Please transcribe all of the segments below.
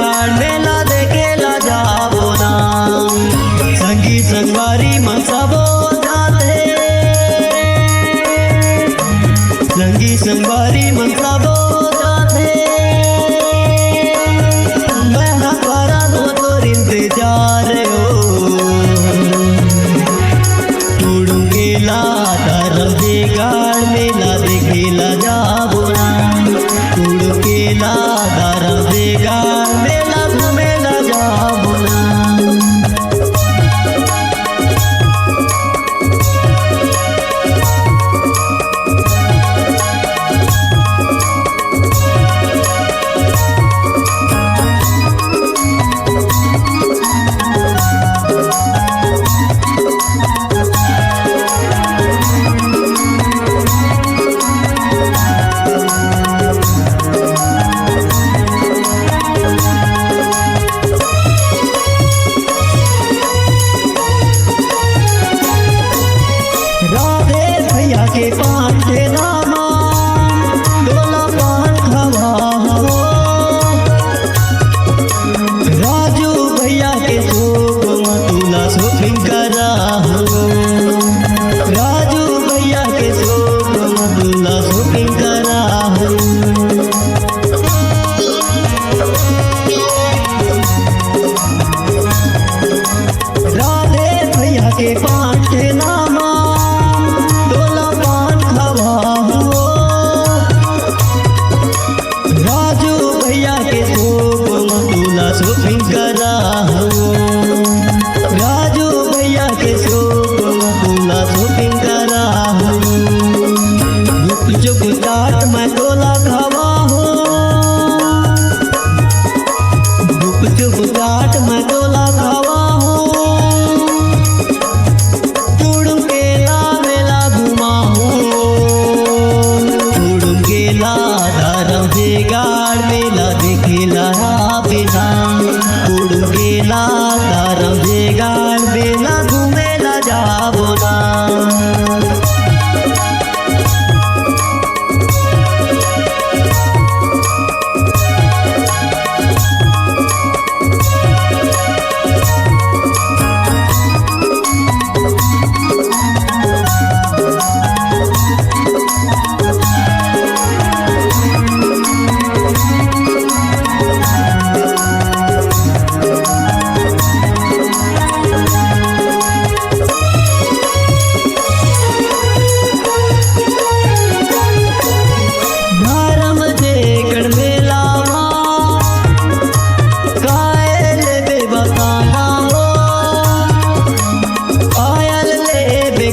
गाड़ मेला देखेला जाबो ना। संगी संगवारी मन सबो जाते, संगी संगवारी मन सबो जाते। मैं ना करा दो तोर इंतजार हो, उड़ूंगेला धर्म दे गाड़ मेला देखेला जाबो ना। उड़ूंगेला धर्म दे गाड़ मेला घूमेला जाबो ना। के पान के नामा डोला पान खवा हो, राजू भैया के शोक मतुला शॉपिंग करा हो। राजू भैया के शोक मतुला शॉपिंग करा हो। राधे भैया के पान के नामा शॉपिंग करा हो। राजू भैया के शोक मतुला शॉपिंग करा हो। गुप चुप चाट मैं तोला खावा हो, गुप चुप चाट मैं तोला खावा हो। उड़ूंगेला मेला घुमा हो, उड़ूंगेला धर्म दे गाड़ मेला देखेला बिना। उड़ूंगेला धर्म दे गाड़ मेला घूमेला जाबो ना।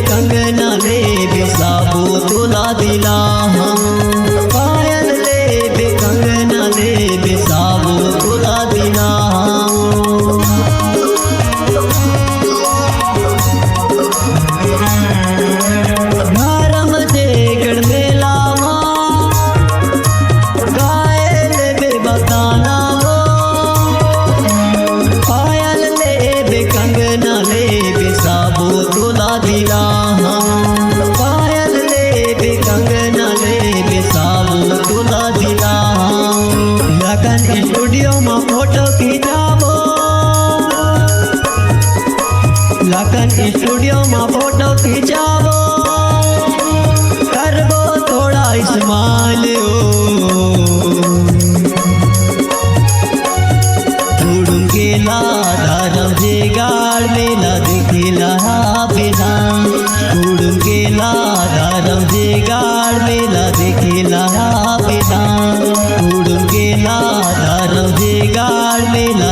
कंगना ले बेसाबो तोला दिला हम, पायल ले बे कंगना ले बेसाबो तोला दिला हम। धर्म दे गढ़ मेला गायल बे बताना हो, पायल ले बे कंगना ले बेसाबो तोला दिला। पायल ले बे कंगना ले बेसाबो तोला दिला। लगन स्टूडियो में फोटो खिंचाबो, लगन स्टूडियो में फोटो खिंचाबो। करबो थोड़ा इस्तेमाल हो, उड़ूंगेला धर्म दे गाड़ मेला देखेला बिना। उड़ूंगेला धर्म दे गाड़ मेला देखेला बिना। उड़ूंगेला धर्म दे गाड़ मेला